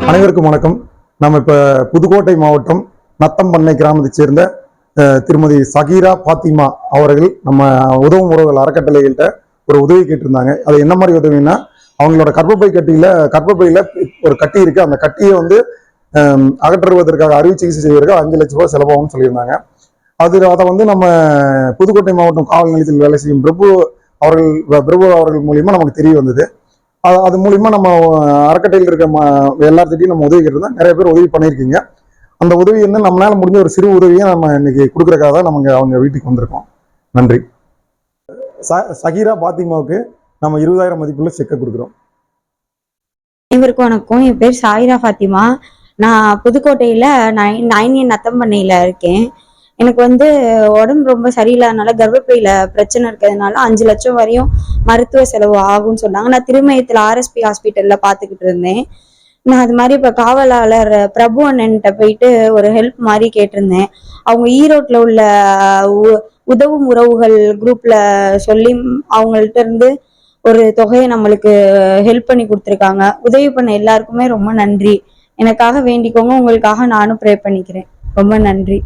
அனைவருக்கும் வணக்கம். நம்ம இப்போ புதுக்கோட்டை மாவட்டம் நத்தம்பண்ணை கிராமத்தைச் சேர்ந்த திருமதி சகீரா பாத்திமா அவர்கள் நம்ம உதவும் உறவுகள் அறக்கட்டளைகள்கிட்ட ஒரு உதவி கேட்டிருந்தாங்க. அது என்ன மாதிரி உதவினா, அவங்களோட கர்ப்பப்பையில ஒரு கட்டி இருக்கு. அந்த கட்டியை வந்து அகற்றுவதற்காக அறுவை சிகிச்சை செய்வதற்கு 5 லட்சம் ரூபாய் செலவாகும்னு சொல்லியிருந்தாங்க. அதை வந்து நம்ம புதுக்கோட்டை மாவட்டம் காவல் நிலையத்தில் வேலை செய்யும் பிரபு அவர்கள் மூலியமா நமக்கு தெரிய வந்தது. அது மூலியமா நம்ம அறக்கட்டையில் இருக்க எல்லார்கிட்டையும் நம்ம உதவி கேட்டிருந்தோம். நிறைய பேர் உதவி பண்ணியிருக்கீங்க. அந்த உதவி என்ன நம்மளால முடிஞ்ச ஒரு சிறு உதவியை நம்ம இன்னைக்கு கொடுக்கறதுக்காக தான் நம்ம அவங்க வீட்டுக்கு வந்திருக்கோம். நன்றி. சகீரா பாத்திமாவுக்கு நம்ம 20,000 மதிப்புள்ள செக்கை கொடுக்குறோம். அனைவருக்கும் வணக்கம். என் பேர் சாயிரா ஃபாத்திமா. நான் புதுக்கோட்டையில நத்தம்பண்ணையில இருக்கேன். எனக்கு வந்து உடம்பு ரொம்ப சரியில்லாதனால கர்ப்பப்பையில பிரச்சனை இருக்கிறதுனால 5 லட்சம் வரையும் மருத்துவ செலவு ஆகும்னு சொன்னாங்க. நான் திருமயத்தில் RSP ஹாஸ்பிட்டல்ல பாத்துக்கிட்டு இருந்தேன். நான் அது மாதிரி இப்ப காவலாளர் பிரபு அண்ணன்ட்ட போயிட்டு ஒரு ஹெல்ப் மாதிரி கேட்டிருந்தேன். அவங்க ஈரோட்ல உள்ள உதவும் உறவுகள் குரூப்ல சொல்லி அவங்கள்ட்ட இருந்து ஒரு தொகையை நம்மளுக்கு ஹெல்ப் பண்ணி கொடுத்துருக்காங்க. உதவி பண்ண எல்லாருக்குமே ரொம்ப நன்றி. எனக்காக வேண்டிக்கோங்க. உங்களுக்காக நானும் ப்ரே பண்ணிக்கிறேன். ரொம்ப நன்றி.